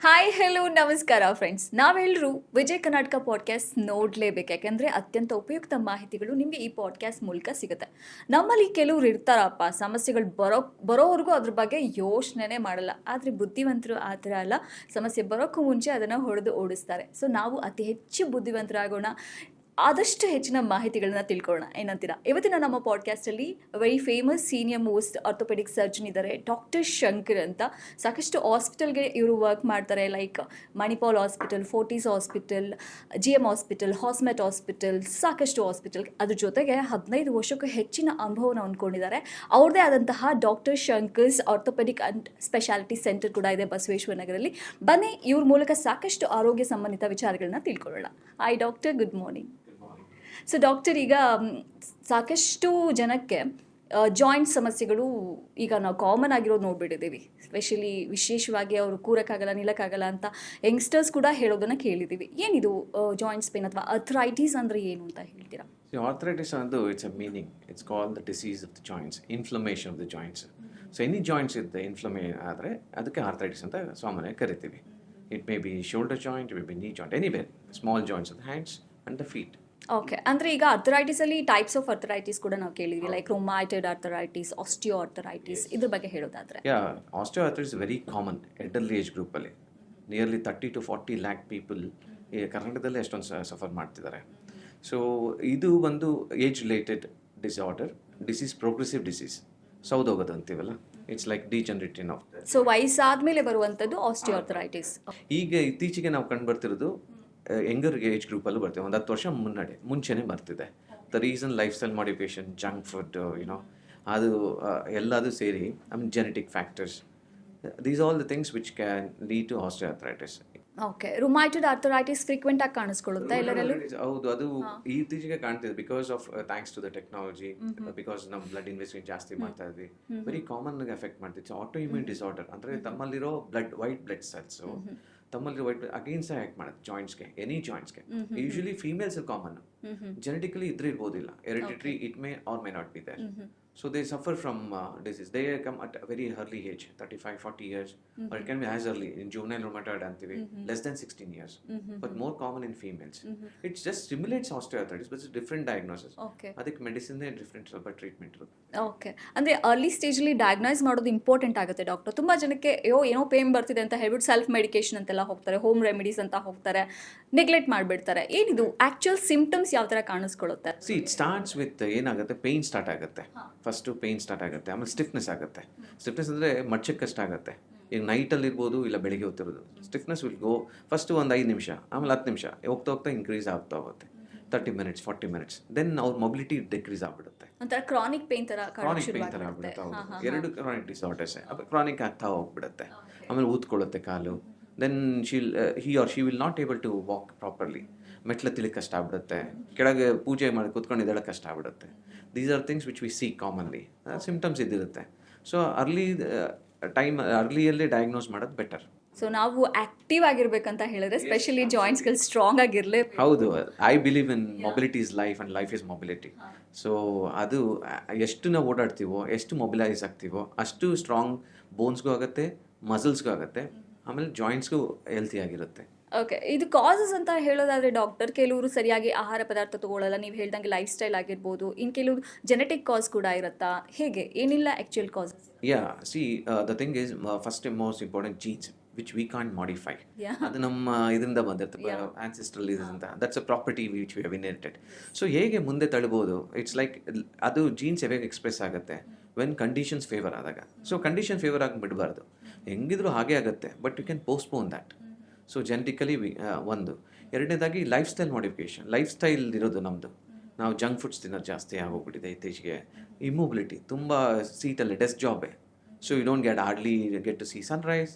Hi hello ನಮಸ್ಕಾರ friends, ನಾವೆಲ್ಲರೂ Vijay Karnataka podcast ನೋಡಲೇಬೇಕು. ಯಾಕೆಂದರೆ ಅತ್ಯಂತ ಉಪಯುಕ್ತ ಮಾಹಿತಿಗಳು ನಿಮಗೆ ಈ ಪಾಡ್ಕಾಸ್ಟ್ ಮೂಲಕ ಸಿಗುತ್ತೆ. ನಮ್ಮಲ್ಲಿ ಕೆಲವ್ರು ಇರ್ತಾರಪ್ಪ, ಸಮಸ್ಯೆಗಳು ಬರೋವರೆಗೂ ಅದ್ರ ಬಗ್ಗೆ ಯೋಚನೆ ಮಾಡಲ್ಲ. ಆದರೆ ಬುದ್ಧಿವಂತರು ಆ ಥರ ಅಲ್ಲ, ಸಮಸ್ಯೆ ಬರೋಕ್ಕೂ ಮುಂಚೆ ಅದನ್ನು ಹೊಡೆದು ಓಡಿಸ್ತಾರೆ. ಸೊ ನಾವು ಅತಿ ಹೆಚ್ಚು ಬುದ್ಧಿವಂತರಾಗೋಣ, ಆದಷ್ಟು ಹೆಚ್ಚಿನ ಮಾಹಿತಿಗಳನ್ನ ತಿಳ್ಕೊಳ್ಳೋಣ. ಏನಂತೀರಾ? ಇವತ್ತಿನ ನಮ್ಮ ಪಾಡ್ಕಾಸ್ಟಲ್ಲಿ very famous senior most orthopaedic surgeon ಇದ್ದಾರೆ, ಡಾಕ್ಟರ್ ಶಂಕರ್ ಅಂತ. ಸಾಕಷ್ಟು ಹಾಸ್ಪಿಟಲ್ಗೆ ಇವರು ವರ್ಕ್ ಮಾಡ್ತಾರೆ, like Manipal hospital, Fortis hospital, GM hospital, Hosmat hospital, ಸಾಕಷ್ಟು ಹಾಸ್ಪಿಟಲ್. ಅದ್ರ ಜೊತೆಗೆ 15 ವರ್ಷಕ್ಕೂ ಹೆಚ್ಚಿನ ಅನುಭವನ ಹೊಂದ್ಕೊಂಡಿದ್ದಾರೆ. ಅವ್ರದ್ದೇ ಆದಂತಹ doctor Shankar's orthopaedic and speciality centre ಕೂಡ ಇದೆ ಬಸವೇಶ್ವರ ನಗರಲ್ಲಿ. ಬನ್ನಿ ಇವ್ರ ಮೂಲಕ ಸಾಕಷ್ಟು ಆರೋಗ್ಯ ಸಂಬಂಧಿತ ವಿಚಾರಗಳನ್ನ ತಿಳ್ಕೊಳ್ಳೋಣ. Hi doctor, good morning. So doctor, ಈಗ ಸಾಕಷ್ಟು ಜನಕ್ಕೆ ಜಾಯಿಂಟ್ ಸಮಸ್ಯೆಗಳು ಈಗ ನಾವು ಕಾಮನ್ ಆಗಿರೋದು ನೋಡ್ಬಿಟ್ಟಿದ್ದೀವಿ. ಸ್ಪೆಷಲಿ ವಿಶೇಷವಾಗಿ ಅವರು ಕೂರಕ್ಕಾಗಲ್ಲ, ನಿಲ್ಲಕ್ಕಾಗಲ್ಲ ಅಂತ ಯಂಗ್ಸ್ಟರ್ಸ್ ಕೂಡ ಹೇಳೋದನ್ನು ಕೇಳಿದ್ದೀವಿ. ಏನಿದು ಜಾಯಿಂಟ್ಸ್ ಪೇನ್ ಅಥವಾ ಅರ್ಥರೈಟಿಸ್ ಅಂದರೆ ಏನು ಅಂತ ಹೇಳ್ತೀರಾ? Arthritis andu it's a meaning. It's called the disease of the joints, inflammation of the joints. So any joints ಇದ್ದ inflammation ಆದರೆ ಅದಕ್ಕೆ arthritis ಅಂತ ಸಾಮಾನ್ಯವಾಗಿ ಕರಿತೀವಿ. It may be shoulder joint, it may be knee joint, anywhere, small joints of the hands and the feet. Okay, ಅಂದರೆ ಈಗ ಅರ್ಥರೈಟಿಸಲ್ಲಿ types of arthritis ಕೂಡ ನಾವು ಕೇಳಿದ್ವಿ, like rheumatoid arthritis, osteo arthritis. ಇದ್ರ ಬಗ್ಗೆ ಹೇಳೋದಾದ್ರೆ, osteoarthritis very common elderly age ಗ್ರೂಪಲ್ಲಿ. ನಿಯರ್ಲಿ 30 to 40 lakh ಪೀಪಲ್ ಈ ಕರ್ನಾಟಕದಲ್ಲಿ ಎಷ್ಟೊಂದು ಸಫರ್ ಮಾಡ್ತಿದ್ದಾರೆ. ಸೊ ಇದು ಒಂದು age related disorder, disease, progressive disease, ಸೌದೋಗೋದು ಅಂತೀವಲ್ಲ, it's like degenerative of. So ವಯಸ್ಸಾದ್ಮೇಲೆ ಬರುವಂಥದ್ದು ಆಸ್ಟಿಯೋ ಅರ್ಥರೈಟಿಸ್. ಈಗ ಇತ್ತೀಚೆಗೆ ನಾವು ಕಂಡುಬರ್ತಿರೋದು ಯಂಗರ್ ಏಜ್ ಗ್ರೂಪಲ್ಲೂ ಬರ್ತೀವಿ, ಒಂದು 10 ವರ್ಷ ಮುಂಚೆನೇ ಬರ್ತಿದೆ. The reason lifestyle modification, junk food, ಅದು ಎಲ್ಲದು ಸೇರಿ, genetic factors, these all the things which can lead to osteoarthritis. Okay, rheumatoid arthritis frequent ಆಗಿ ಕಾಣಿಸ್ಕೊಳ್ಳುತ್ತೆ ಎಲ್ಲರಲ್ಲೂ? ಹೌದು, ಅದು ಇತ್ತೀಚೆಗೆ ಕಾಣ್ತಿದೆ because of thanks to the technology, because ನಾವು ಬ್ಲಡ್ ಇನ್ವೆಸ್ಟಿಗೇಷನ್ ಜಾಸ್ತಿ ಮಾಡ್ತಾ ಇದ್ವಿ. ವೆರಿ ಕಾಮನ್ ಆಗಿ ಎಫೆಕ್ಟ್ ಮಾಡ್ತಿತ್ತು. ಆಟೋ ಇಮ್ಯೂನ್ ಡಿಸಾರ್ಡರ್ ಅಂದರೆ ತಮ್ಮಲ್ಲಿರೋ ವೈಟ್ ಬ್ಲಡ್ ಸೆಲ್ಸ್ ತಮ್ಮಲ್ಲಿ ವೈಟ್ ಅಗೇನ್ಸ್ಟ್ ಆ್ಯಕ್ಟ್ ಮಾಡುತ್ತೆ ಜಾಯಿಂಟ್ಸ್ಗೆ, any ಜಾಯಿಂಟ್ಸ್ಗೆ. Usually females common, genetically ಇದ್ರೆ ಇರ್ಬೋದಿಲ್ಲ, hereditary it may or may not be there. So they suffer from disease. They come at a very early age, 35-40 years, or it can be as early in juvenile rheumatoid antivi, less than 16 years, but more common in females. It just stimulates osteoarthritis, but it's a different diagnosis. Okay. ಅದಕ್ಕೆ medicine different ಸ್ವಲ್ಪ treatment ಇರುತ್ತೆ. Okay, ಅಂದರೆ early ಸ್ಟೇಜಲ್ಲಿ diagnose ಮಾಡೋದು important ಆಗುತ್ತೆ doctor. ತುಂಬ ಜನಕ್ಕೆ ಏನೋ ಪೇನ್ ಬರ್ತಿದೆ ಅಂತ ಹೇಳ್ಬಿಟ್ಟು ಸೆಲ್ಫ್ ಮೆಡಿಕೇಶನ್ ಅಂತೆಲ್ಲ ಹೋಗ್ತಾರೆ, ಹೋಮ್ ರೆಮಿಡೀಸ್ ಅಂತ ಹೋಗ್ತಾರೆ, ನೆಗ್ಲೆಕ್ಟ್ ಮಾಡಿಬಿಡ್ತಾರೆ. ಏನಿದು ಆ್ಯಕ್ಚುಯಲ್ ಸಿಂಪ್ಟಮ್ಸ್ ಯಾವ ಥರ ಕಾಣಿಸ್ಕೊಳ್ಳುತ್ತೆ? ಇಟ್ ಸ್ಟಾರ್ಟ್ಸ್ ವಿತ್ ಏನಾಗುತ್ತೆ, ಪೇಯ್ನ್ ಸ್ಟಾರ್ಟ್ ಆಗುತ್ತೆ. ಫಸ್ಟು ಪೇಯ್ನ್ ಸ್ಟಾರ್ಟ್ ಆಗುತ್ತೆ, ಆಮೇಲೆ ಸ್ಟಿಫ್ನೆಸ್ ಆಗುತ್ತೆ. ಸ್ಟಿಫ್ನೆಸ್ ಅಂದರೆ ಮಡ್ಚಕ್ಕೆ ಕಷ್ಟ ಆಗುತ್ತೆ. ಈಗ ನೈಟಲ್ಲಿ ಇರ್ಬೋದು, ಇಲ್ಲ ಬೆಳಿಗ್ಗೆ ಹೊತ್ತಿರೋದು. ಸ್ಟಿಫ್ನೆಸ್ ವಿಲ್ ಗೋ ಫಸ್ಟು ಒಂದು 5 ನಿಮಿಷ, ಆಮೇಲೆ 10 ನಿಮಿಷ, ಹೋಗ್ತಾ ಹೋಗ್ತಾ ಇನ್ಕ್ರೀಸ್ ಆಗ್ತಾ ಹೋಗುತ್ತೆ. 30 minutes, 40 minutes, ದೆನ್ ಅವ್ರ ಮೊಬಿಲಿಟಿ ಡಿಕ್ರೀಸ್ ಆಗ್ಬಿಡುತ್ತೆ. ಒಂಥರ ಕ್ರಾನಿಕ್ ಪೇನ್ ಥರ ಆಗ್ಬಿಡುತ್ತೆ. ಎರಡು ಕ್ರಾನಿಕ್ ಡಿಸಾರ್ಡರ್ಸ್ ಕ್ರಾನಿಕ್ ಆಗ್ತಾ ಹೋಗ್ಬಿಡುತ್ತೆ. ಆಮೇಲೆ ಊದ್ಕೊಳ್ಳುತ್ತೆ ಕಾಲು. Then he or she will not able to walk properly. ಮೆಟ್ಲು ತಿಳಿ ಕಷ್ಟ ಆಗ್ಬಿಡುತ್ತೆ, ಕೆಳಗೆ ಪೂಜೆ ಮಾಡಿ ಕೂತ್ಕೊಂಡಿದ್ದಾಳೆ ಕಷ್ಟ ಆಗ್ಬಿಡುತ್ತೆ. These are things which we C commonly. Symptoms ಇದಿರುತ್ತೆ. ಸೊ ಅರ್ಲಿಯಲ್ಲೇ ಡಯಾಗ್ನೋಸ್ ಮಾಡೋದು ಬೆಟರ್. ಸೊ ನಾವು ಆಕ್ಟಿವ್ ಆಗಿರ್ಬೇಕಂತ ಹೇಳಿದ್ರೆ ಸ್ಪೆಷಲಿ ಜಾಯಿಂಟ್ಸ್ಗಳು ಸ್ಟ್ರಾಂಗ್ ಆಗಿರಲೇ. ಹೌದು, I believe in mobility is life and life is mobility. So ಅದು ಎಷ್ಟು ನಾವು ಓಡಾಡ್ತೀವೋ, ಎಷ್ಟು ಮೊಬಿಲೈಸ್ ಆಗ್ತೀವೋ, ಅಷ್ಟು ಸ್ಟ್ರಾಂಗ್ ಬೋನ್ಸ್ಗೂ ಆಗುತ್ತೆ, ಮಸಲ್ಸ್ಗೂ ಆಗುತ್ತೆ, ಆಮೇಲೆ ಜಾಯಿಂಟ್ಸ್ಗೂ ಹೆಲ್ತಿ ಆಗಿರುತ್ತೆ. ಓಕೆ, ಇದು ಕಾಸಸ್ ಅಂತ ಹೇಳೋದಾದ್ರೆ ಡಾಕ್ಟರ್, ಕೆಲವರು ಸರಿಯಾಗಿ ಆಹಾರ ಪದಾರ್ಥ ತಗೊಳ್ಳಲ್ಲ, ನೀವು ಹೇಳ್ದಂಗೆ ಲೈಫ್ ಸ್ಟೈಲ್ ಆಗಿರ್ಬೋದು, ಇನ್ನು ಕೆಲವರು ಜೆನೆಟಿಕ್ ಕಾಸ್ ಕೂಡ ಇರುತ್ತಾ? ಹೇಗೆ, ಏನಿಲ್ಲ actual causes? The thing is first most important genes which we can't modify. ಅದು ನಮ್ಮ ಇದರಿಂದ ಬಂದಿರ್ತದೆ, ಆನ್ಸಿಸ್ಟ್ರಲ್ ಇದರಿಂದ. That's a property which we have inherited. So ಹೇಗೆ ಮುಂದೆ ತಳ್ಬೋದು, ಇಟ್ಸ್ ಲೈಕ್ ಅದು ಜೀನ್ಸ್ ಹೇಗೆ ಎಕ್ಸ್ಪ್ರೆಸ್ ಆಗುತ್ತೆ ವೆನ್ ಕಂಡೀಷನ್ಸ್ ಫೇವರ್ ಆದಾಗ. ಸೊ ಕಂಡೀಷನ್ ಫೇವರ್ ಆಗಿ ಬಿಡಬಾರ್ದು, ಹೆಂಗಿದ್ರು ಹಾಗೆ ಆಗುತ್ತೆ, but you can postpone that. So genetically ಒಂದು. ಎರಡನೇದಾಗಿ lifestyle modification. Lifestyle ಇರೋದು ನಮ್ಮದು, ನಾವು ಜಂಕ್ ಫುಡ್ಸ್ ತಿನ್ನೋದು ಜಾಸ್ತಿ ಆಗೋಗ್ಬಿಟ್ಟಿದೆ ಇತ್ತೀಚೆಗೆ. ಇಮ್ಮೊಬಿಲಿಟಿ ತುಂಬ, ಸೀಟಲ್ಲಿ ಡೆಸ್ಕ್ ಜಾಬೇ. So you don't get to see sunrise,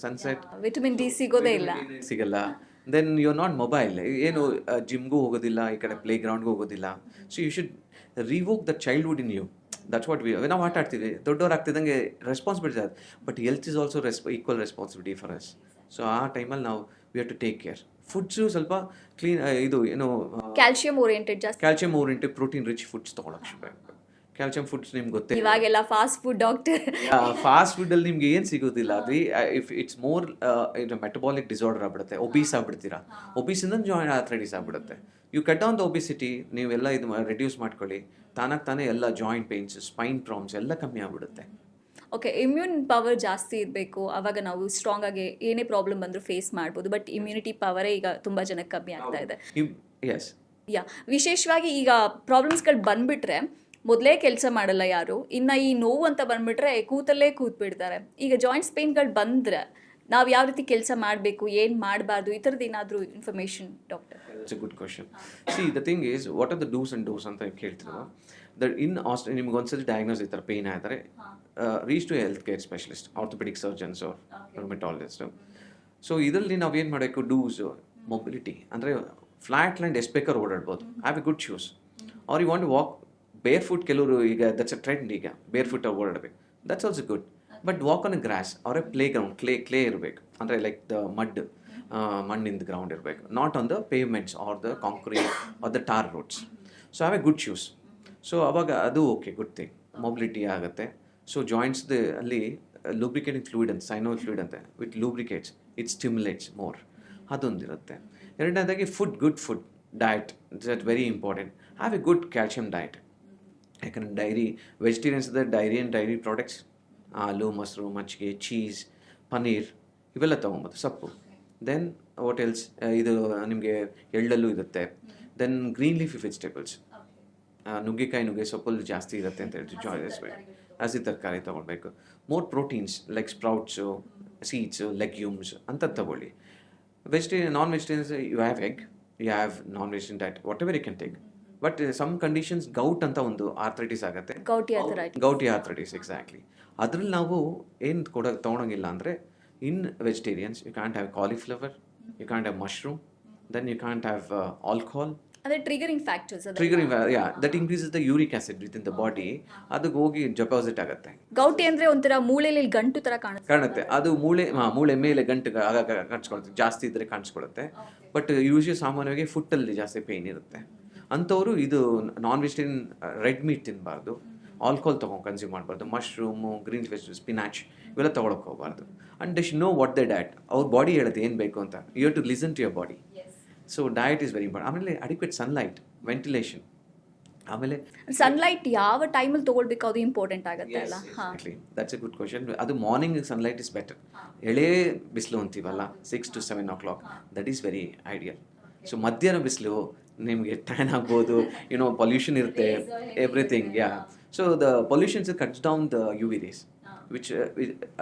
sunset, vitamin D ಸಿಗಲ್ಲ. Then you are not mobile, ಏನು ಜಿಮ್ಗೂ ಹೋಗೋದಿಲ್ಲ, ಈ ಕಡೆ ಪ್ಲೇ ಗ್ರೌಂಡ್ಗೂ ಹೋಗೋದಿಲ್ಲ. So you should revoke the childhood in you. That's what ನಾವು ಆಟ ಆಡ್ತೀವಿ, ದೊಡ್ಡವ್ರು ಆಗ್ತಿದ್ದಂಗೆ ರೆಸ್ಪಾನ್ಸಿಬಿಲಿಟಿ ಅದು. But health is also equal responsibility for us. So ಆ ಟೈಮಲ್ಲಿ ನಾವು we have to take care. Foods ಸ್ವಲ್ಪ ಕ್ಲೀನ್, ಇದು calcium oriented, protein rich foods ತೊಗೊಳಕ್ಕೆ ಶುರು. ಕ್ಯಾಲ್ಸಿಯಂ ಫುಡ್ಸ್ ನಿಮ್ಗೆ ಗೊತ್ತೇ ಇವಾಗೆಲ್ಲ fast food doctor. Fast food ಅಲ್ಲಿ ನಿಮ್ಗೆ ಏನು ಸಿಗೋದಿಲ್ಲ ಅದು. If it's more metabolic disorder ಆಗ್ಬಿಡುತ್ತೆ, ಒಬೀಸ್ ಆಗ್ಬಿಡ್ತೀರಾ. ಒಬೀಸಿಂದ ಜಾಯಿಂಟ್ ಆರ್ಥ್ರೈಟಿಸ್ ಆಗ್ಬಿಡುತ್ತೆ. You cut on the obesity, ನೀವೆಲ್ಲ ಇದು ರೆಡ್ಯೂಸ್ ಮಾಡ್ಕೊಳ್ಳಿ, ತಾನೇ ಎಲ್ಲ ಜಾಯಿಂಟ್ ಪೇನ್ಸ್, ಸ್ಪೈನ್ ಪ್ರಾಬ್ಲಮ್ಸ್ ಎಲ್ಲ ಕಮ್ಮಿ ಆಗ್ಬಿಡುತ್ತೆ. ಓಕೆ, ಇಮ್ಯೂನ್ ಪವರ್ ಜಾಸ್ತಿ ಇರಬೇಕು, ಆವಾಗ ನಾವು ಸ್ಟ್ರಾಂಗ್ ಆಗಿ ಏನೇ ಪ್ರಾಬ್ಲಮ್ ಬಂದರೂ ಫೇಸ್ ಮಾಡ್ಬೋದು. ಬಟ್ ಇಮ್ಯುನಿಟಿ ಪವರೇ ಈಗ ತುಂಬ ಜನಕ್ಕೆ ಕಮ್ಮಿ ಆಗ್ತಾ ಇದೆ. ಎಸ್, ಯಾ, ವಿಶೇಷವಾಗಿ ಈಗ ಪ್ರಾಬ್ಲಮ್ಸ್ಗಳು ಬಂದ್ಬಿಟ್ರೆ ಮೊದಲೇ ಕೆಲಸ ಮಾಡಲ್ಲ ಯಾರು, ಇನ್ನು ಈ ನೋವು ಅಂತ ಬಂದ್ಬಿಟ್ರೆ ಕೂತಲ್ಲೇ ಕೂತ್ಬಿಡ್ತಾರೆ. ಈಗ ಜಾಯಿಂಟ್ಸ್ ಪೇನ್ಗಳು ಬಂದರೆ ನಾವು ಯಾವ ರೀತಿ ಕೆಲಸ ಮಾಡಬೇಕು, ಏನು ಮಾಡಬಾರ್ದು, ಈ ಥರದ್ದು ಏನಾದರೂ information doctor? It's a good question. C, the thing is, what are the dos and dose ಅಂತ ಕೇಳ್ತೀರ. ದಟ್ ಇನ್ ನಿಮ್ಗೆ ಒಂದ್ಸತಿ ಡಯಾಗ್ನೋಸ್ ಈ ಥರ ಪೇನ್ ಆದರೆ reach to health care specialist, orthopaedic surgeons or rheumatologist. So ಇದರಲ್ಲಿ ನಾವೇನು ಮಾಡಬೇಕು, ಡೂಸು ಮೊಬಿಲಿಟಿ ಅಂದರೆ ಫ್ಲಾಟ್ ಲ್ಯಾಂಡ್ ಎಷ್ಟು ಬೇಕಾದ್ರೂ ಓಡಾಡ್ಬೋದು, have a good shoes. Or you want walk barefoot, ಕೆಲವರು ಈಗ ದಟ್ಸ್ ಅ ಟ್ರೆಂಡ್, ಈಗ ಬೇರ್ ಫುಟ್ ಓಡಾಡಬೇಕು, that's also good. But walk on a grass or a playground, clay ಇರಬೇಕು, ಅಂದರೆ ಲೈಕ್ ದ ಮಣ್ಣಿಂದ ಗ್ರೌಂಡ್ ಇರಬೇಕು, not on the pavements or the concrete or the tar roads. So have a good shoes. So ಅವಾಗ ಅದು okay, good thing, mobility ಆಗುತ್ತೆ. So ಜಾಯಿಂಟ್ಸ್ದು ಅಲ್ಲಿ lubricating fluid ಅಂತ, ಸೈನೋಲ್ ಫ್ಲೂಯಿಡ್ ಅಂತ, with lubricates, it stimulates more, ಅದೊಂದಿರುತ್ತೆ. ಎರಡನೇದಾಗಿ food, good food diet, that very important. Have a good calcium diet. ಯಾಕಂದರೆ ಡೈರಿ ವೆಜಿಟೇರಿಯನ್ಸ್ ಇದೆ, ಡೈರಿ ಆ್ಯಂಡ್ ಡೈರಿ ಪ್ರಾಡಕ್ಟ್ಸ್, ಹಾಲು, ಮೊಸರು, ಮಜ್ಜಿಗೆ, ಚೀಸ್, ಪನ್ನೀರ್ ಇವೆಲ್ಲ ತೊಗೊಬೋದು, ಸೊಪ್ಪು. ದೆನ್ ವಾಟ್ ಎಲ್ಸ್, ಇದು ನಿಮಗೆ ಎಳ್ಳಲ್ಲೂ ಇರುತ್ತೆ. ದೆನ್ ಗ್ರೀನ್ ಲೀಫಿ ವೆಜಿಟೇಬಲ್ಸ್, ನುಗ್ಗೆ ಸೊಪ್ಪಲ್ಲಿ ಜಾಸ್ತಿ ಇರುತ್ತೆ ಅಂತ ಹೇಳ್ತೀವಿ, ಜಾಯ್ಸ್ ಹಸಿ ತರಕಾರಿ ತೊಗೊಳ್ಬೇಕು. More proteins like sprouts, seeds, legumes ಅಂತ ತೊಗೊಳ್ಳಿ. Non vegetarians, you have egg, you have non vegetarian diet, whatever you can take. But some conditions, gout ಅಂತ ಒಂದು ಆರ್ಥ್ರೈಟಿಸ್ ಆಗುತ್ತೆ, ಗೌಟಿ ಆರ್ಥ್ರೈಟಿಸ್, ಎಕ್ಸಾಕ್ಟ್ಲಿ. ಅದ್ರಲ್ಲಿ ನಾವು ಏನು ತೊಗೊಳಂಗಿಲ್ಲ ಅಂದರೆ, in vegetarians you can't have cauliflower, you can't have mushroom, then you can't have alcohol. ಅದೇ triggering factors, that increases the uric acid with in the body, ಅದಕ್ಕೆ ಹೋಗಿ ಡೆಪಾಸಿಟ್ ಆಗುತ್ತೆ. ಗೌಟಿ ಅಂದರೆ ಒಂಥರ ಮೂಳೆಯಲ್ಲಿ ಗಂಟು ಥರ ಕಾಣುತ್ತೆ, ಅದು ಮೂಳೆ ಮೇಲೆ ಗಂಟು ಆಗಾಗ ಕಾಣಿಸ್ಕೊಳುತ್ತೆ, ಜಾಸ್ತಿ ಇದ್ದರೆ ಕಾಣಿಸ್ಕೊಳುತ್ತೆ. ಬಟ್ ಯೂಶಲಿ ಸಾಮಾನ್ಯವಾಗಿ ಫುಟ್ಟಲ್ಲಿ ಜಾಸ್ತಿ ಪೇಯ್ನ್ ಇರುತ್ತೆ. ಅಂಥವರು ಇದು ನಾನ್ ವೆಜಿಟೇರಿಯನ್ ರೆಡ್ ಮೀಟ್ ತಿನ್ನಬಾರ್ದು, ಆಲ್ಕೋಹಾಲ್ ಕನ್ಸ್ಯೂಮ್ ಮಾಡಬಾರ್ದು, ಮಶ್ರೂಮು, ಗ್ರೀನ್ ವೆಜಿಟೇಬಲ್ಸ್, ಸ್ಪಿನಾಚ್ ಇವೆಲ್ಲ ತೊಗೊಳಕ್ಕೆ ಹೋಗಬಾರ್ದು. And they should know what the diet, ಅವ್ರ ಬಾಡಿ ಹೇಳುತ್ತೆ ಏನು ಬೇಕು ಅಂತ. You have to listen to your body. So diet is very important. ಆಮೇಲೆ ಅಡಿಕ್ವೇಟ್ ಸನ್ಲೈಟ್, ವೆಂಟಿಲೇಷನ್. ಆಮೇಲೆ ಸನ್ಲೈಟ್ ಯಾವ ಟೈಮಲ್ಲಿ ತೊಗೊಳ್ಬೇಕು, ಅದು ಇಂಪಾರ್ಟೆಂಟ್ ಆಗುತ್ತೆ ಅಲ್ಲ? That's a good question. ಅದು ಮಾರ್ನಿಂಗ್ ಸನ್ಲೈಟ್ ಇಸ್ ಬೆಟರ್. ಎಳೆ ಬಿಸಿಲು ಅಂತೀವಲ್ಲ, 6 to 7 o'clock, that is very ideal. So ಮಧ್ಯಾಹ್ನ ಬಿಸಿಲು ನಿಮಗೆ ಟ್ಯಾನ್ ಆಗ್ಬೋದು, ಪೊಲ್ಯೂಷನ್ ಇರುತ್ತೆ, everything. So the pollutions cuts down the U V rays, which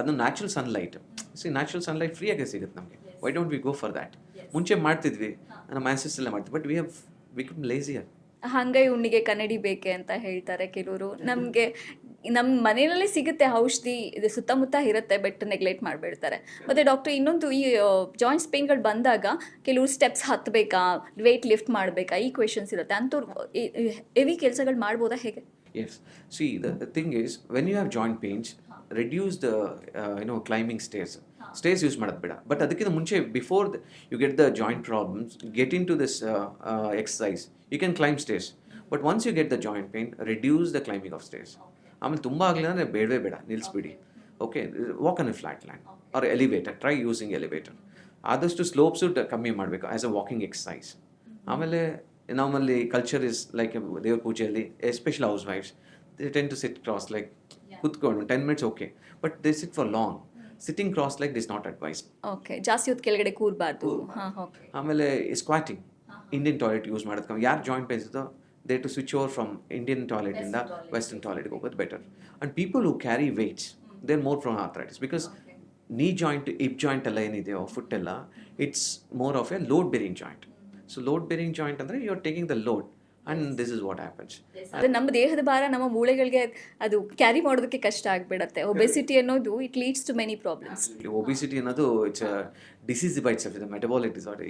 ಅದು ನ್ಯಾಚುರಲ್ ಸನ್ಲೈಟ್. ನ್ಯಾಚುರಲ್ ಸನ್ಲೈಟ್ ಫ್ರೀಯಾಗೆ ಸಿಗುತ್ತೆ ನಮಗೆ. Why don't we go for that? ಮುಂಚೆ ಮಾಡ್ತಿದ್ವಿ, ನಮ್ಮ ಆನ್ಸೆಸ್ಟರ್ಸ್ ಎಲ್ಲ ಮಾಡ್ತೀವಿ, but we have become lazier. ಹಂಗೈ ಉಣ್ಣಿಗೆ ಕನ್ನಡಿ ಬೇಕೆ ಅಂತ ಹೇಳ್ತಾರೆ ಕೆಲವರು. ನಮಗೆ ನಮ್ಮ ಮನೆಯಲ್ಲೇ ಸಿಗುತ್ತೆ ಔಷಧಿ, ಇದು ಸುತ್ತಮುತ್ತ ಇರುತ್ತೆ, ಬಟ್ ನೆಗ್ಲೆಕ್ಟ್ ಮಾಡಿಬಿಡ್ತಾರೆ. ಮತ್ತು ಡಾಕ್ಟರ್, ಇನ್ನೊಂದು ಈ ಜಾಯಿಂಟ್ಸ್ ಪೇನ್ಗಳು ಬಂದಾಗ ಕೆಲವರು ಸ್ಟೆಪ್ಸ್ ಹತ್ತಬೇಕಾ, ವೆಯ್ಟ್ ಲಿಫ್ಟ್ ಮಾಡಬೇಕಾ, ಈ ಕ್ವೆಶನ್ಸ್ ಇರುತ್ತೆ. ಅಂಥವ್ರು ಹೆವಿ ಕೆಲಸಗಳು ಮಾಡ್ಬೋದಾ, ಹೇಗೆ? Yes. See, the thing is, when you have joint pains, reduce the climbing stairs. Stairs use ಮಾಡೋದು ಬೇಡ. ಬಟ್ ಅದಕ್ಕಿಂತ ಮುಂಚೆ, before you get the joint problems, get into this exercise. You can climb stairs, but once you get the joint pain, reduce the climbing of stairs. ಆಮೇಲೆ ತುಂಬ ಆಗಲಿಲ್ಲ ಅಂದರೆ ಬೇಡವೇ ಬೇಡ, ನಿಲ್ಲಿಸ್ಬಿಡಿ. Okay, walk on a flat land or elevator, try using elevator. ಆದಷ್ಟು slopes ಕಮ್ಮಿ ಮಾಡಬೇಕು ಆ್ಯಸ್ ಅ ವಾಕಿಂಗ್ ಎಕ್ಸಸೈಸ್. ಆಮೇಲೆ ನಮ್ಮಲ್ಲಿ ಕಲ್ಚರ್ ಇಸ್ ಲೈಕ್ ದೇವ್ರ ಪೂಜೆಯಲ್ಲಿ, ಎಸ್ಪೆಷಲಿ ಹೌಸ್ ವೈಫ್ಸ್, they tend to sit cross leg, ಕುತ್ಕೊಂಡು 10 minutes okay, but they sit for long. Sitting cross leg is not advised. Okay, ಜಾಸ್ತಿ ಹೊತ್ತು ಕೆಳಗಡೆ ಕೂರಬಾರ್ದು. ಆಮೇಲೆ ಸ್ಕ್ವಾಟಿಂಗ್, ಇಂಡಿಯನ್ ಟಾಯ್ಲೆಟ್ ಯೂಸ್ ಮಾಡೋದು. ಯಾರು ಜಾಯಿಂಟ್ ಪೇನ್ಸ್ ಇದ್ದೋ they to switch over from Indian ಟಾಯ್ಲೆಟಿಂದ western ಟಾಯ್ಲೆಟ್ಗೆ ಹೋಗೋದು better. And people who carry weights, they are more from arthritis, because knee joint, hip joint ಎಲ್ಲ ಏನಿದೆಯೋ, ಫುಟ್ ಎಲ್ಲ, it's more of a load bearing joint. So load bearing joint ಅಂದರೆ you are taking the load, and this is what happens. ಅದು ನಮ್ಮ ದೇಹದ ಭಾರ ನಮ್ಮ ಮೂಳೆಗಳಿಗೆ ಅದು ಕ್ಯಾರಿ ಮಾಡೋದಕ್ಕೆ ಕಷ್ಟ ಆಗಿಬಿಡುತ್ತೆ. ಒಬೆಸಿಟಿ ಅನ್ನೋದು it leads to many problems. Obesity ಅನ್ನೋದು it's a disease by itself, it's a metabolic disorder.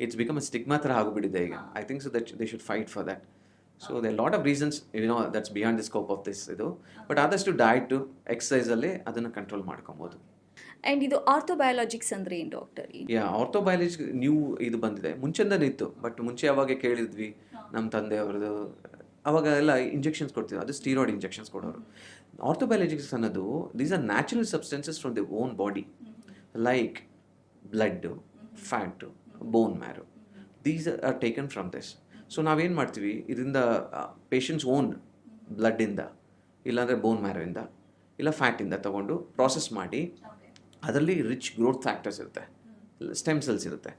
It's become a stigma ಥರ ಆಗಿಬಿಟ್ಟಿದೆ ಈಗ. I think so that they should fight for that. So they lot of reasons, that's beyond the scope of this ಇದು. But ಆದಷ್ಟು diet, ಎಕ್ಸಸೈಸಲ್ಲೇ ಅದನ್ನು control ಮಾಡ್ಕೊಬೋದು. And ಇದು ಆರ್ಥೋಬಯಾಲಜಿಕ್ಸ್ ಅಂದರೆ ಏನು ಡಾಕ್ಟರ್? ಆರ್ಥೋಬಯಾಲಜಿ ನ್ಯೂ ಇದು ಬಂದಿದೆ, ಮುಂಚೆಯಿಂದನೇ ಇತ್ತು. ಬಟ್ ಮುಂಚೆ ಯಾವಾಗ ಕೇಳಿದ್ವಿ, ನಮ್ಮ ತಂದೆಯವ್ರದ್ದು ಅವಾಗ ಎಲ್ಲ ಇಂಜೆಕ್ಷನ್ಸ್ ಕೊಡ್ತೀವಿ, ಅದು ಸ್ಟೀರಾಯ್ಡ್ ಇಂಜೆಕ್ಷನ್ಸ್ ಕೊಡೋರು. ಆರ್ಥೋಬಯಾಲಜಿಕ್ಸ್ ಅನ್ನೋದು these are natural substances from the own body, like blood, fat, bone marrow, these are taken from this. So ನಾವೇನು ಮಾಡ್ತೀವಿ, ಇದರಿಂದ ಪೇಷಂಟ್ಸ್ ಓನ್ ಬ್ಲಡ್ಡಿಂದ ಇಲ್ಲಾಂದರೆ ಬೋನ್ ಮ್ಯಾರೋಯಿಂದ ಇಲ್ಲ ಫ್ಯಾಟಿಂದ ತೊಗೊಂಡು ಪ್ರಾಸೆಸ್ ಮಾಡಿ ಅದರಲ್ಲಿ ರಿಚ್ ಗ್ರೋತ್ ಫ್ಯಾಕ್ಟರ್ಸ್ ಇರುತ್ತೆ, ಸ್ಟೆಮ್ ಸೆಲ್ಸ್ ಇರುತ್ತೆ,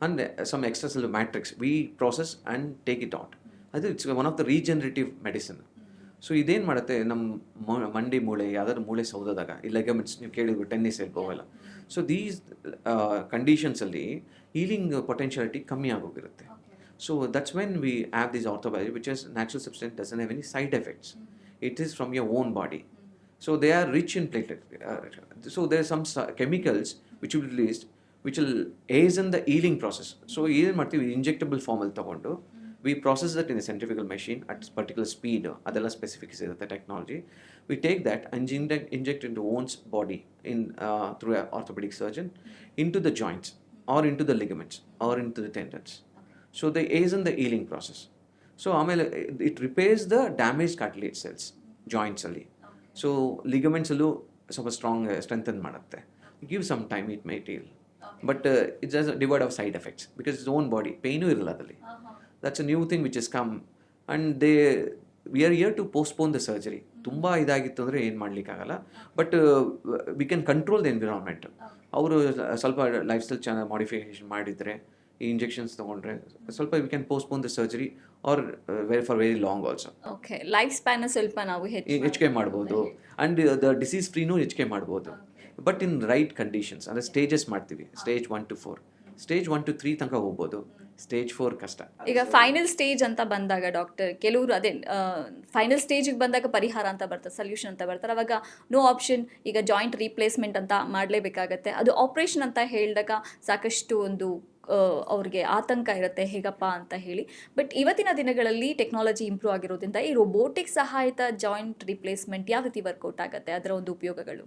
ಅಂದರೆ some extra cell matrix we process and take it out. ಅದು it's one of the regenerative medicine. So ಇದೇನು ಮಾಡುತ್ತೆ, ನಮ್ಮ ಮಂಡಿ ಮೂಳೆ ಯಾವ್ದಾದ್ರು ಮೂಳೆ ಸೌದದಾಗ ಈ ಲೆಗಮೆಂಟ್ಸ್ ನೀವು ಕೇಳಿದ್ರು ಟೆನ್ನಿಸ್ ಎಲ್ಬೋವೆಲ್ಲ, ಸೊ ದೀಸ್ ಕಂಡೀಷನ್ಸಲ್ಲಿ ಹೀಲಿಂಗ್ ಪೊಟೆನ್ಷಿಯಾಲಿಟಿ ಕಮ್ಮಿ ಆಗೋಗಿರುತ್ತೆ. So that's when we have this orthobiology which is natural substance doesn't have any side effects. It is from your own body. So they are rich in platelet. So there are some chemicals which will be released which will hasten the healing process. So ಏನು ಮಾಡ್ತೀವಿ, injectable ಫಾರ್ಮಲ್ಲಿ ತೊಗೊಂಡು we process that in a centrifugal machine at particular speed, ಅದೆಲ್ಲ specifics ಇರುತ್ತೆ technology. We take that and inject into one's body in through an orthopedic surgeon into the joints or into the ligaments or into the tendons. So they hasten the healing process. So ಆಮೇಲೆ it repairs the damage cartilage cells ಜಾಯಿಂಟ್ಸಲ್ಲಿ. So ಲಿಗಮೆಂಟ್ಸಲ್ಲೂ ಸ್ವಲ್ಪ strengthen ಮಾಡುತ್ತೆ. Give some time it might heal, but it's as devoid of side effects because it's own body, ಪೇಯ್ನೂ ಇರಲ್ಲ ಅದರಲ್ಲಿ. That's a new thing which is come and we are here to postpone the surgery. ತುಂಬ ಇದಾಗಿತ್ತು ಅಂದರೆ ಏನು ಮಾಡಲಿಕ್ಕಾಗಲ್ಲ, but we can control the environment. ಅವರು ಸ್ವಲ್ಪ ಲೈಫ್ ಸ್ಟೈಲ್ ಚೆನ್ನಾಗಿ ಮಾಡಿಫಿಕೇಷನ್ ಮಾಡಿದರೆ, ಈ ಇಂಜೆಕ್ಷನ್ಸ್ ತೊಗೊಂಡ್ರೆ ಸ್ವಲ್ಪ we can postpone the surgery or for very long also. Okay, lifespan ಸ್ವಲ್ಪ ನಾವು ಹೆಚ್ಚಿಗೆ ಮಾಡ್ಬೋದು ಆ್ಯಂಡ್ ದ ಡಿಸೀಸ್ ಫ್ರೀನೂ ಹೆಚ್ಚಿಗೆ ಮಾಡ್ಬೋದು, ಬಟ್ ಇನ್ ರೈಟ್ ಕಂಡೀಷನ್ಸ್. ಅಂದರೆ ಸ್ಟೇಜಸ್ ಮಾಡ್ತೀವಿ, ಸ್ಟೇಜ್ 1 to 4, ಸ್ಟೇಜ್ 1 to 3 ತನಕ ಹೋಗ್ಬೋದು, ಸ್ಟೇಜ್ 4 ಕಷ್ಟ. ಈಗ ಫೈನಲ್ ಸ್ಟೇಜ್ ಅಂತ ಬಂದಾಗ ಡಾಕ್ಟರ್, ಕೆಲವರು ಅದೇ ಫೈನಲ್ ಸ್ಟೇಜಿಗೆ ಬಂದಾಗ ಪರಿಹಾರ ಅಂತ ಬರ್ತಾರೆ, ಸೊಲ್ಯೂಷನ್ ಅಂತ ಬರ್ತಾರೆ, ಅವಾಗ ನೋ ಆಪ್ಷನ್, ಈಗ ಜಾಯಿಂಟ್ ರೀಪ್ಲೇಸ್ಮೆಂಟ್ ಅಂತ ಮಾಡಲೇಬೇಕಾಗತ್ತೆ. ಅದು ಆಪ್ರೇಷನ್ ಅಂತ ಹೇಳಿದಾಗ ಸಾಕಷ್ಟು ಒಂದು ಅವ್ರಿಗೆ ಆತಂಕ ಇರುತ್ತೆ, ಹೇಗಪ್ಪ ಅಂತ ಹೇಳಿ. ಬಟ್ ಇವತ್ತಿನ ದಿನಗಳಲ್ಲಿ ಟೆಕ್ನಾಲಜಿ ಇಂಪ್ರೂವ್ ಆಗಿರೋದ್ರಿಂದ ಈ ರೋಬೋಟಿಕ್ ಸಹಾಯಿತ ಜಾಯಿಂಟ್ ರಿಪ್ಲೇಸ್ಮೆಂಟ್ ಯಾವ ರೀತಿ ವರ್ಕೌಟ್ ಆಗುತ್ತೆ, ಅದರ ಒಂದು ಉಪಯೋಗಗಳು?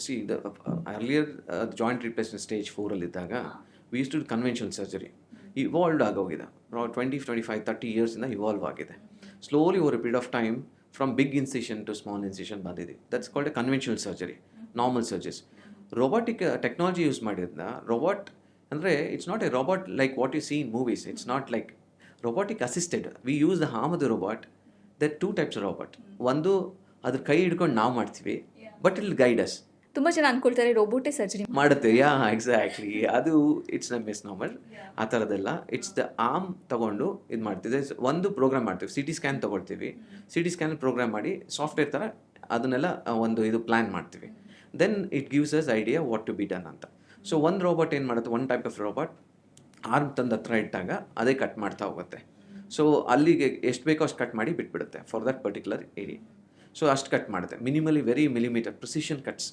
See the earlier joint replacement stage 4ಅಲ್ಲಿದ್ದಾಗ we use to conventional surgery. Evolved ಆಗೋಗಿದೆ, 20, 25, 30 ಇಯರ್ಸಿಂದ ಇವಾಲ್ವ್ ಆಗಿದೆ. Slowly over a period of time from big incision to small incision ಬಂದಿದೆ. That's called a conventional surgery, normal surgeries. Robotic technology use ಮಾಡಿದ್ರಿಂದ robot ಅಂದರೆ it's not a robot like what you see in movies. It's not like robotic assisted. We use the arm of the robot. There 2 types of robot. ಒಂದು ಅದ್ರ ಕೈ ಹಿಡ್ಕೊಂಡು ನಾವು ಮಾಡ್ತೀವಿ, but it guide us. ತುಂಬ ಜನ ಅನ್ಕೊಳ್ತಾರೆ ರೋಬೋಟೇ surgery ಮಾಡುತ್ತೆ. Exactly, ಅದು ಇಟ್ಸ್ ನ ಮಿಸ್ ನಾರ್ಮಲ್. ಆ ಥರದ್ದೆಲ್ಲ ಇಟ್ಸ್ ದ ಆರ್ಮ್ ತಗೊಂಡು ಇದು ಮಾಡ್ತಿದ್ದೆ. ಒಂದು ಪ್ರೋಗ್ರಾಮ್ ಮಾಡ್ತೀವಿ, CT ಸ್ಕ್ಯಾನ್ ತೊಗೊಳ್ತೀವಿ, CT ಸ್ಕ್ಯಾನ್ ಪ್ರೋಗ್ರಾಮ್ ಮಾಡಿ ಸಾಫ್ಟ್ವೇರ್ ಥರ ಅದನ್ನೆಲ್ಲ ಒಂದು ಇದು ಪ್ಲ್ಯಾನ್ ಮಾಡ್ತೀವಿ. Then it gives us idea what to be done ಅಂತ. ಸೊ ಒಂದು ರೋಬೋಟ್ ಏನು ಮಾಡುತ್ತೆ, one type of robot arm ತಂದು ಹತ್ರ ಇಟ್ಟಾಗ ಅದೇ ಕಟ್ ಮಾಡ್ತಾ ಹೋಗುತ್ತೆ. ಸೊ ಅಲ್ಲಿಗೆ ಎಷ್ಟು ಬೇಕೋ ಅಷ್ಟು ಕಟ್ ಮಾಡಿ ಬಿಟ್ಬಿಡುತ್ತೆ for that particular area. So ಅಷ್ಟು ಕಟ್ ಮಾಡುತ್ತೆ, minimally very millimetre precision cuts.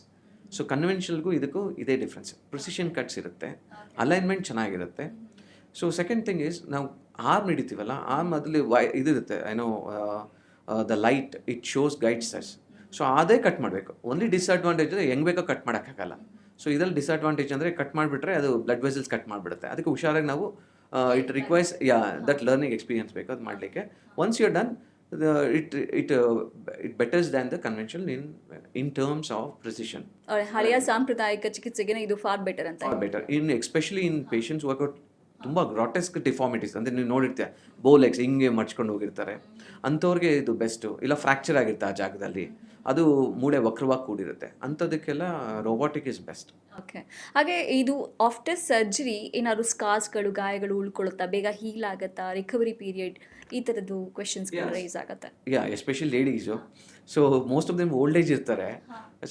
So ಕನ್ವೆನ್ಷನಲ್ಗೂ ಇದಕ್ಕೂ ಇದೇ ಡಿಫ್ರೆನ್ಸ್, ಪ್ರಿಸಿಷನ್ ಕಟ್ಸ್ ಇರುತ್ತೆ, ಅಲೈನ್ಮೆಂಟ್ ಚೆನ್ನಾಗಿರುತ್ತೆ. ಸೊ ಸೆಕೆಂಡ್ ಥಿಂಗ್ ಈಸ್, ನಾವು ಆರ್ಮ್ ಹಿಡಿತೀವಲ್ಲ, ಆರ್ಮ್ ಅದರಲ್ಲಿ ಇದಿರುತ್ತೆ, ಏನೋ the light it shows guides us. So ಅದೇ ಕಟ್ ಮಾಡಬೇಕು. ಓನ್ಲಿ ಡಿಸ್ಅಡ್ವಾಂಟೇಜ್ ಅಂದರೆ ಹೆಂಗೆ ಬೇಕೋ ಕಟ್ ಮಾಡೋಕ್ಕಾಗಲ್ಲ. ಸೊ ಇದರಲ್ಲಿ ಡಿಸ್ಅಡ್ವಾಂಟೇಜ್ ಅಂದರೆ ಕಟ್ ಮಾಡಿಬಿಟ್ರೆ ಅದು ಬ್ಲಡ್ ವೆಸಲ್ಸ್ ಕಟ್ ಮಾಡಿಬಿಡುತ್ತೆ. ಅದಕ್ಕೆ ಹುಷಾರಾಗಿ ನಾವು it requires that learning experience ಬೇಕು ಅದು ಮಾಡಲಿಕ್ಕೆ. Once you done it betters than the conventional in terms of precision. ಹಳೆಯ ಸಾಂಪ್ರದಾಯಿಕ ಚಿಕಿತ್ಸೆಗೆ ಇದು ಫಾರ್ ಬೆಟರ್ ಅಂತ. Far better in especially in patients workout ತುಂಬ ಗ್ರಾಟೆಸ್ಕ್ ಡಿಫಾರ್ಮಿಟೀಸ್ ಅಂದರೆ ನೀವು ನೋಡಿರ್ತೀರ, ಬೋಲೆಕ್ಸ್ ಹಿಂಗೆ ಮಡ್ಚ್ಕೊಂಡು ಹೋಗಿರ್ತಾರೆ, ಅಂಥವ್ರಿಗೆ ಇದು ಬೆಸ್ಟು. ಇಲ್ಲ ಫ್ರ್ಯಾಕ್ಚರ್ ಆಗಿರುತ್ತೆ ಆ ಜಾಗದಲ್ಲಿ, ಅದು ಮೂಳೆ ವಕ್ರವಾಗಿ ಕೂಡಿರುತ್ತೆ, ಅಂಥದಕ್ಕೆಲ್ಲ ರೋಬೋಟಿಕ್ ಇಸ್ ಬೆಸ್ಟ್. ಓಕೆ, ಹಾಗೆ ಇದು ಆಫ್ಟರ್ ಸರ್ಜರಿ ಏನಾದ್ರು ಸ್ಕಾರ್ಸ್ಗಳು, ಗಾಯಗಳು ಉಳ್ಕೊಳ್ಳುತ್ತಾ, ಬೇಗ ಹೀಲ್ ಆಗುತ್ತಾ, ರಿಕವರಿ ಪೀರಿಯಡ್, ಈ ಥರದ್ದು ಕ್ವೆಶನ್ಸ್ಗಳು ರೈಸ್ ಆಗುತ್ತೆ? Especially ladies. So most of them old age ಇರ್ತಾರೆ.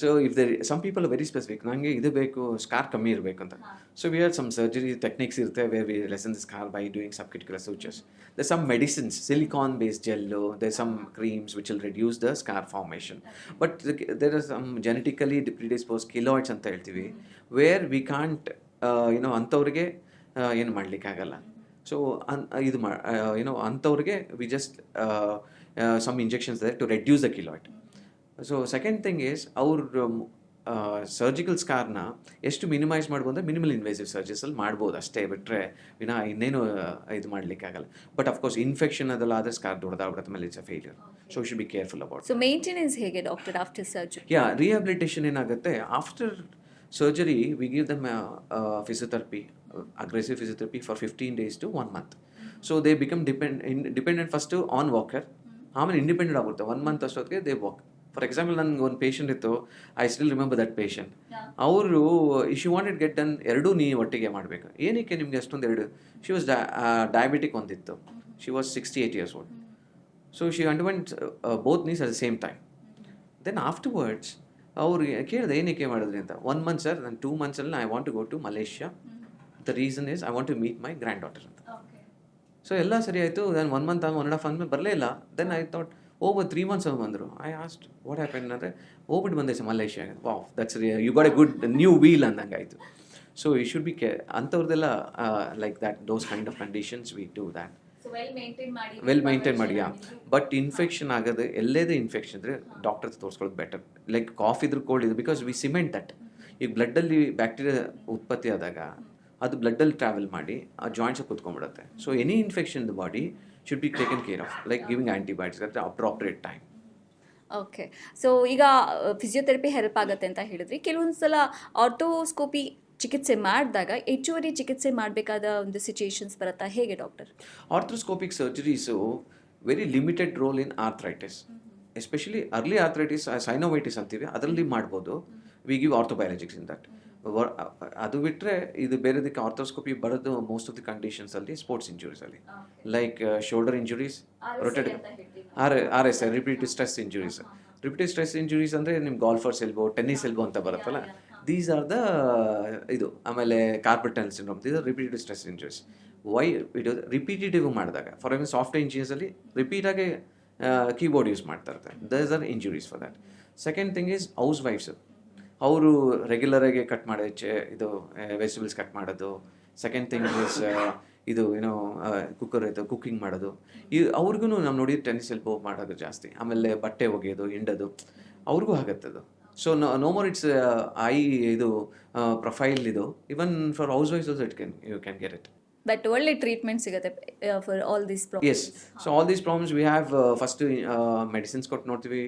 So if there some people very specific, ನನಗೆ ಇದು ಬೇಕು, ಸ್ಕಾರ್ ಕಮ್ಮಿ ಇರಬೇಕು ಅಂತ. So we are some surgery techniques ಇರುತ್ತೆ where we lessen the scar by doing subcuticular sutures. There some medicines, silicone based gel, there some creams which will reduce the scar formation. But there are some genetically predispose keloids ಅಂತ ಹೇಳ್ತೀವಿ, where we can't ಅಂಥವ್ರಿಗೆ ಏನು ಮಾಡಲಿಕ್ಕಾಗಲ್ಲ. So ಇದು ಅಂಥವ್ರಿಗೆ we just some injections there to reduce the keloid. So second thing is, ಅವ್ರ surgical ಸ್ಕಾರ್ನ ಎಷ್ಟು minimise ಮಾಡ್ಬೋದು ಅಂದರೆ ಮಿನಿಮಲ್ ಇನ್ವೇಸಿವ್ ಸರ್ಜರೀಸಲ್ಲಿ ಮಾಡ್ಬೋದು ಅಷ್ಟೇ ಬಿಟ್ಟರೆ ಇನ್ನೇನು ಇದು ಮಾಡಲಿಕ್ಕಾಗಲ್ಲ. ಬಟ್ ಅಫ್ಕೋರ್ಸ್ ಇನ್ಫೆಕ್ಷನ್ ಅದೆಲ್ಲ ಆದರೆ ಸ್ಕಾರ್ ದೊಡ್ಡದಾಗ್ಬಿಡುತ್ತೆ, ಮೇಲೆ it's a failure. So you should be careful about. So maintenance ಹೇಗೆ ಡಾಕ್ಟರ್ ಆಫ್ಟರ್ ಸರ್ಜರಿ? ರಿಹ್ಯಾಬಿಲಿಟೇಷನ್ ಏನಾಗುತ್ತೆ, after surgery we give them physiotherapy, aggressive physiotherapy for 15 days to 1 month. So they become dependent first on walker, ಆಮೇಲೆ independent ಆಗುತ್ತೆ 1 month ಅಷ್ಟೊತ್ತಿಗೆ they walk. For example ನನಗೆ ಒಂದು patient ಇತ್ತು, I still remember that patient. ಅವರು she wanted get done ಎರಡೂ knee ಒಟ್ಟಿಗೆ ಮಾಡಬೇಕು. ಏನಕ್ಕೆ ನಿಮಗೆ ಅಷ್ಟೊಂದು ಎರಡು? ಶಿ ವಾಸ್ ಡಯಾಬಿಟಿಕ್ ಒಂದಿತ್ತು, she was 68 years old. So she underwent both knees at the same time. Then afterwards ಅವ್ರಿಗೆ ಕೇಳಿದೆ ಏನಕ್ಕೆ ಮಾಡಿದ್ರಿ ಅಂತ. 1 month ಸರ್, ನಾನು 2 months I want to go to Malaysia. The reason is I want to meet my granddaughter ಅಂತ. So ಎಲ್ಲ ಸರಿ ಆಯಿತು. ದೆನ್ 1 month 1.5 month ಬರಲೇ ಇಲ್ಲ. Then I thought over 3 months ಬಂದರು. ಐ ಆಸ್ಟ್ ವಾಟ್ ಹ್ಯಾಪನ್ ಅಂದರೆ ಹೋಗ್ಬಿಟ್ಟು ಬಂದೆ ಸರ್ ಮಲೇಷ್ಯಾಗೆ. Wow, that's you got a good new wheel ಅಂದಂಗೆ ಆಯಿತು. ಸೊ ಯು ಶುಡ್ ಬಿ ಅಂಥವ್ರದ್ದೆಲ್ಲ like that, those kind of conditions we do that. Well maintain ಮಾಡಿ. But infection ಆಗೋದು ಎಲ್ಲೇದೇ ಇನ್ಫೆಕ್ಷನ್ ಇದ್ರೆ ಡಾಕ್ಟರ್ ತೋರಿಸ್ಕೊಳ್ಳೋದು ಬೆಟರ್. ಲೈಕ್ ಕಾಫ್ ಇದ್ರು ಕೋಲ್ಡ್ ಇದ್ರು, ಬಿಕಾಸ್ ವಿ ಸಿಮೆಂಟ್ ದಟ್. ಈಗ ಬ್ಲಡ್ಡಲ್ಲಿ ಬ್ಯಾಕ್ಟೀರಿಯಾ ಉತ್ಪತ್ತಿ ಆದಾಗ ಅದು ಬ್ಲಡ್ಡಲ್ಲಿ ಟ್ರಾವೆಲ್ ಮಾಡಿ ಆ ಜಾಯಿಂಟ್ಸ್ ಕೂತ್ಕೊಂಡ್ಬಿಡುತ್ತೆ. So any infection in the body should be taken care of, like giving antibiotics at appropriate time. Okay. So ಈಗ ಫಿಸಿಯೋಥೆರಪಿ ಹೆಲ್ಪ್ ಆಗುತ್ತೆ ಅಂತ ಹೇಳಿದ್ರಿ. ಕೆಲವೊಂದು ಸಲ ಆರ್ಥೋಸ್ಕೋಪಿ ಚಿಕಿತ್ಸೆ ಮಾಡಿದಾಗ ಹೆಚ್ಚುವರಿ ಚಿಕಿತ್ಸೆ ಮಾಡಬೇಕಾದ ಒಂದು ಸಿಚುಯೇಷನ್ಸ್ ಬರುತ್ತಾ, ಹೇಗೆ doctor? Arthroscopic surgeries very limited role in arthritis, especially early arthritis, synovitis ಅಂತೀವಿ, ಅದರಲ್ಲಿ ಮಾಡ್ಬೋದು. We give orthobiologics in that. ಅದು ಬಿಟ್ಟರೆ ಇದು ಬೇರೆದಕ್ಕೆ ಆರ್ಥೋಸ್ಕೋಪಿ ಬರೋದು ಮೋಸ್ಟ್ ಆಫ್ ದಿ ಕಂಡೀಷನ್ಸಲ್ಲಿ ಸ್ಪೋರ್ಟ್ಸ್ ಇಂಜುರೀಸಲ್ಲಿ, like shoulder injuries, RSI repeated stress injuries. Repeated stress injuries ಅಂದರೆ ನಿಮ್ಮ ಗಾಲ್ಫರ್ಸ್ ಎಲ್ಬೋ, ಟೆನ್ನಿಸ್ ಎಲ್ಬೋ ಅಂತ ಬರುತ್ತಲ್ಲ, ದೀಸ್ ಆರ್ ದ ಇದು. ಆಮೇಲೆ carpal tunnel syndrome, these are repeated stress injuries. Why ಇದು ರಿಪೀಟೇಟಿವ್ ಮಾಡಿದಾಗ, ಫಾರ್ ಎಕ್ಸಾಂಪಲ್ ಸಾಫ್ಟ್ವೇರ್ ಇಂಜಿನಿಯರ್ಸಲ್ಲಿ ರಿಪೀಟಾಗಿ ಕೀಬೋರ್ಡ್ ಯೂಸ್ ಮಾಡ್ತಾ ಇರ್ತಾರೆ, thus are injuries for that. Second thing is ಹೌಸ್ ವೈಫ್ಸ್, ಅವರು ರೆಗ್ಯುಲರಾಗಿ ಕಟ್ ಮಾಡೋದು, ಇದು ವೆಜಿಟೇಬಲ್ಸ್ ಕಟ್ ಮಾಡೋದು. ಸೆಕೆಂಡ್ ಥಿಂಗ್ ಈಸ್ ಇದು ಕುಕ್ಕರ್ ಇದು ಕುಕ್ಕಿಂಗ್ ಮಾಡೋದು. ಅವ್ರಿಗೂ ನಾವು ನೋಡಿ ಟೆನ್ನಿಸ್ ಎಲ್ಬೋ ಮಾಡೋದು ಜಾಸ್ತಿ. ಆಮೇಲೆ ಬಟ್ಟೆ ಒಗೆಯೋದು, ಹಿಂಡೋದು, ಅವ್ರಿಗೂ ಆಗುತ್ತದು. So no more it's I ಇದು ಪ್ರೊಫೈಲ್ ಇದು. ಇವನ್ ಫಾರ್ ಹೌಸ್ ವೈಫ್ಸ್ also you can get it. But ಒಳ್ಳೆ ಟ್ರೀಟ್ಮೆಂಟ್ ಸಿಗುತ್ತೆ for all these problems. Yes. So all these problems we have first medicines ಕೊಟ್ಟು ನೋಡ್ತೀವಿ,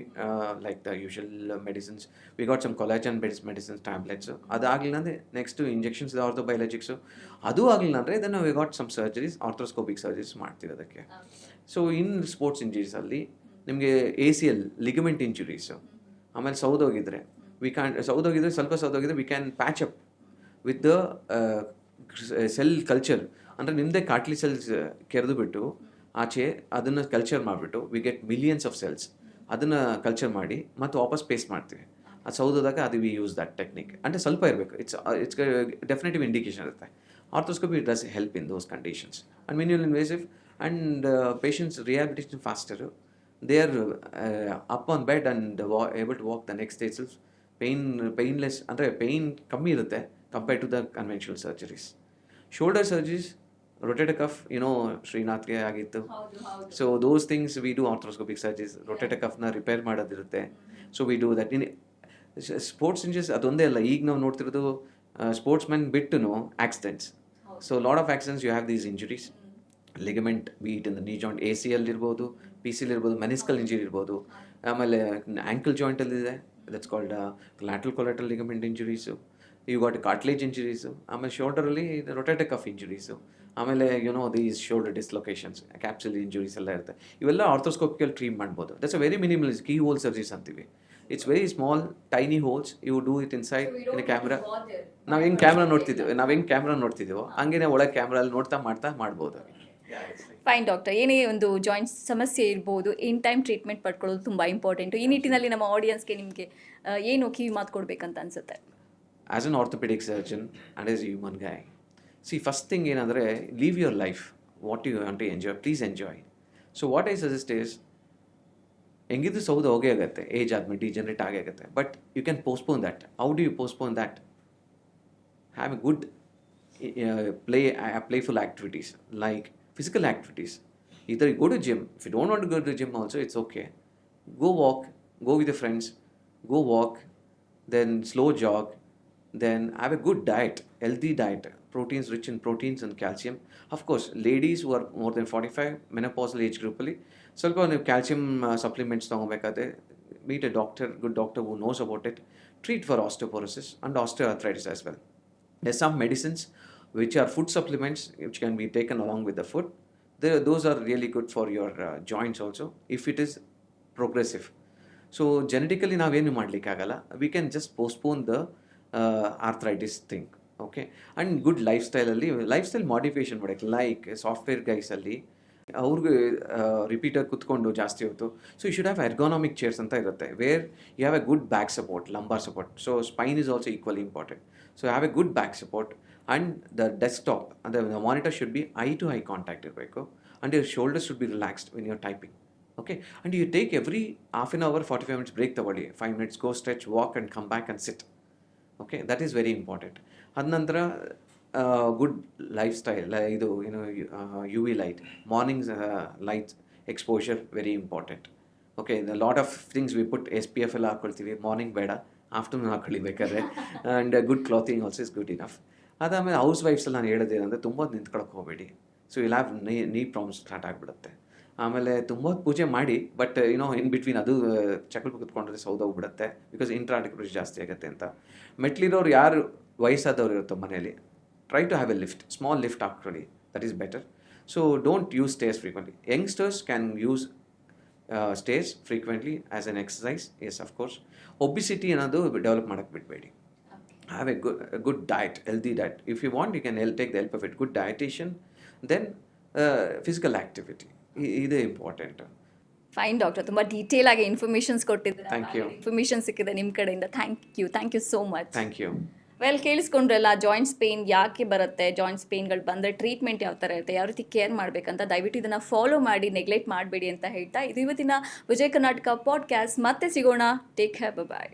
like the usual medicines. We got some collagen medicines tablets. ಅದಾಗಲಿಲ್ಲ ಅಂದರೆ next injections, orthobiologics. ಅದು ಆಗಲಿಲ್ಲ ಅಂದರೆ then we got some surgeries, arthroscopic surgeries ಮಾಡ್ತೀವಿ ಅದಕ್ಕೆ. So in sports ಇಂಜುರೀಸಲ್ಲಿ ನಿಮಗೆ ACL ಲಿಗಮೆಂಟ್ ಇಂಜುರೀಸು, ಆಮೇಲೆ ಸೌದೋಗಿದ್ರೆ ಸ್ವಲ್ಪ ಸೌದೋಗಿದ್ರೆ we can patch up with the cell culture. ಅಂದರೆ ನಿಮ್ಮದೇ ಕಾರ್ಟ್ಲಿ ಸೆಲ್ಸ್ ಕೆರೆದು ಬಿಟ್ಟು ಆಚೆ ಅದನ್ನು ಕಲ್ಚರ್ ಮಾಡಿಬಿಟ್ಟು we get millions of cells. ಅದನ್ನು ಕಲ್ಚರ್ ಮಾಡಿ ಮತ್ತು ವಾಪಸ್ ಪೇಸ್ಟ್ ಮಾಡ್ತೀವಿ. ಅದು ಸೌದೋದಾಗ ಅದು ವಿ ಯೂಸ್ ದಟ್ ಟೆಕ್ನಿಕ್. ಅಂದರೆ ಸ್ವಲ್ಪ ಇರಬೇಕು, ಇಟ್ಸ್ ಡೆಫಿನೆಟಿವ್ ಇಂಡಿಕೇಶನ್ ಇರುತ್ತೆ. Arthroscopy does help in those conditions. And minimal invasive and patients rehabilitation faster. They are up on bed and able to walk the next day itself. Painless, ಅಂದರೆ pain ಕಮ್ಮಿ ಇರುತ್ತೆ compared to the conventional surgeries. Shoulder surgeries, rotator cuff, ಶ್ರೀನಾಥ್ಗೆ ಆಗಿತ್ತು. So those things we do arthroscopic surgeries. Rotator ಕಫ್ನ repair ಮಾಡೋದಿರುತ್ತೆ. So we do that. In sports injuries ಅದೊಂದೇ ಅಲ್ಲ, ಈಗ ನಾವು ನೋಡ್ತಿರೋದು ಸ್ಪೋರ್ಟ್ಸ್ ಮ್ಯಾನ್ ಬಿಟ್ಟು accidents. So lot of accidents you have these injuries. Ligament beat in the knee joint, ACL ಇರ್ಬೋದು, PCL ಇರ್ಬೋದು, ಮೆನಿಸ್ಕಲ್ ಇಂಜುರಿ ಇರ್ಬೋದು. ಆಮೇಲೆ ಆ್ಯಂಕಲ್ ಜಾಯಿಂಟಲ್ಲಿದೆ, that's called lateral collateral ligament injuries. You got cartilage injuries. ಆಮೇಲೆ ಶೋಲ್ಡರಲ್ಲಿ rotator cuff injuries. ಆಮೇಲೆ these shoulder dislocations, capsule injuries ಎಲ್ಲ ಇರುತ್ತೆ. ಇವೆಲ್ಲ ಆರ್ಥೋಸ್ಕೋಪಿಕಲ್ಲಿ ಟ್ರೀಟ್ ಮಾಡ್ಬೋದು. That's a very minimal keyhole surgeries ಅಂತೀವಿ. It's very small tiny holes. You do it inside in a camera. ನಾವು ಹೆಂಗೆ ಕ್ಯಾಮ್ರಾ ನೋಡ್ತಿದ್ದೀವೋ ಹಂಗೆ ಒಳಗೆ ಕ್ಯಾಮ್ರಲ್ಲಿ ನೋಡ್ತಾ ಮಾಡ್ಬೋದು. ಫೈನ್ ಡಾಕ್ಟರ್, ಏನೇ ಒಂದು ಜಾಯಿಂಟ್ಸ್ ಸಮಸ್ಯೆ ಇರ್ಬೋದು, ಇನ್ ಟೈಮ್ ಟ್ರೀಟ್ಮೆಂಟ್ ಪಡ್ಕೊಳ್ಳೋದು ತುಂಬ ಇಂಪಾರ್ಟೆಂಟು. ಈ ನಿಟ್ಟಿನಲ್ಲಿ ನಮ್ಮ ಆಡಿಯನ್ಸ್ಗೆ ನಿಮಗೆ ಏನು ಕಿವಿ ಮಾತು ಕೊಡಬೇಕಂತ ಅನಿಸುತ್ತೆ? As an orthopaedic surgeon and as a human guy, first thing ಏನಂದರೆ leave your life what you want to enjoy, please enjoy. So what I suggest is, ಹೆಂಗಿದ್ದು ಸೌದು ಹೋಗೇ ಆಗುತ್ತೆ, ಏಜ್ ಆದಮೇಲೆ ಡಿಜನರೇಟ್ ಆಗೇ ಆಗುತ್ತೆ. But you can postpone that. How do you postpone that? Have a good playful activities like physical activities. Either you go to gym, if you don't want to go to the gym also, it's okay. Go walk, go with your friends, go walk, then slow jog, then have a good diet, healthy diet, proteins rich in proteins and calcium. Of course, ladies who are more than 45 menopausal age group ಅಲ್ಲಿ ಸ್ವಲ್ಪ ನೀವು calcium supplements ತೊಗೊಬೇಕಾದ್ರೆ meet a doctor, good doctor who knows about it. Treat for osteoporosis and osteoarthritis as well. There's some medicines which are food supplements which can be taken along with the food. Those are really good for your joints also if it is progressive. So genetically ನಾವೇನು ಮಾಡಲಿಕ್ಕಾಗಲ್ಲ, we can just postpone the arthritis thing. Okay, and good lifestyle modification ಮಾಡೋಕ್ಕೆ, like software ಗೈಸಲ್ಲಿ ಅವ್ರಿಗೆ ರಿಪೀಟರ್ ಕುತ್ಕೊಂಡು ಜಾಸ್ತಿ ಹೊತ್ತು. So you should have ergonomic chairs ಅಂತ ಇರುತ್ತೆ, where you have a good back support, lumbar support. So spine is also equally important. So have a good back support and the desktop ಅಂದರೆ the monitor should be eye to eye contact ಇರಬೇಕು, and your shoulder should be relaxed when your typing. Okay, and you take every half an hour, 45 minutes break ತಗೊಳ್ಳಿ, 5 minutes go stretch, walk and come back and sit. Okay, that is very important. ಅದ ನಂತರ good lifestyle, ಇದು U V light, mornings light exposure very important. Okay, the lot of things we put SPF ಎಲ್ಲ ಹಾಕ್ಕೊಳ್ತೀವಿ, morning ಬೇಡ, afternoon ಹಾಕೊಳ್ಳಿ ಬೇಕಾದ್ರೆ. And good clothing also is good enough. ಅದಾದಮೇಲೆ ಹೌಸ್ ವೈಫ್ಸಲ್ಲಿ ನಾನು ಹೇಳೋದೇನಂದರೆ ತುಂಬ ನಿಂತ್ಕೊಳಕ್ಕೆ ಹೋಗಬೇಡಿ. So will have knee problems start ಆಗಿಬಿಡುತ್ತೆ. ಆಮೇಲೆ ತುಂಬ ಪೂಜೆ ಮಾಡಿ, ಬಟ್ ಇನ್ ಬಿಟ್ವೀನ್ ಅದು ಚಕಲ್ ಕುತ್ಕೊಂಡ್ರೆ ಸೌದೋಗ್ಬಿಡುತ್ತೆ, ಬಿಕಾಸ್ ಇಂಟ್ರಾಟಿಕ್ರೂಸ್ ಜಾಸ್ತಿ ಆಗುತ್ತೆ ಅಂತ. ಮೆಟ್ಲಿರೋರು ಯಾರು ವಯಸ್ಸಾದವ್ರು ಇರುತ್ತೋ ಮನೆಯಲ್ಲಿ, try to have a lift, small lift ಹಾಕ್ಕೊಳ್ಳಿ, that is better. So don't use stairs frequently. Youngsters can use stairs frequently as an exercise. Yes, of course. Obesity ಅನ್ನೋದು ಡೆವಲಪ್ ಮಾಡೋಕ್ಕೆ ಬಿಡಬೇಡಿ. Have a good diet, healthy diet. If you want, you can take the help of it. Good dietitian, then physical activity. ಇದೇ important. Fine doctor, ತುಂಬ detail ಆಗಿ informations ಕೊಟ್ಟಿದ್ದಾರೆ. Thank you. Information ಸಿಕ್ಕಿದೆ ನಿಮ್ಮ ಕಡೆಯಿಂದ. Thank you so much. Thank you. Well, ಕೇಳಿಸ್ಕೊಂಡ್ರಲ್ಲ, joints pain ಯಾಕೆ ಬರುತ್ತೆ, ಜಾಯಿಂಟ್ಸ್ ಪೇನ್ಗಳು ಬಂದರೆ ಟ್ರೀಟ್ಮೆಂಟ್ ಯಾವ ಥರ ಇರುತ್ತೆ, ಯಾವ ರೀತಿ ಕೇರ್ ಮಾಡಬೇಕಂತ ದಯವಿಟ್ಟು ಇದನ್ನು ಫಾಲೋ ಮಾಡಿ, ನೆಗ್ಲೆಕ್ಟ್ ಮಾಡಬೇಡಿ ಅಂತ ಹೇಳ್ತಾ ಇದು ಇವತ್ತಿನ ವಿಜಯ ಕರ್ನಾಟಕ ಪಾಡ್ಕ್ಯಾಸ್ಟ್. ಮತ್ತೆ ಸಿಗೋಣ. ಟೇಕ್ ಕೇರ್, ಬಾಯ್.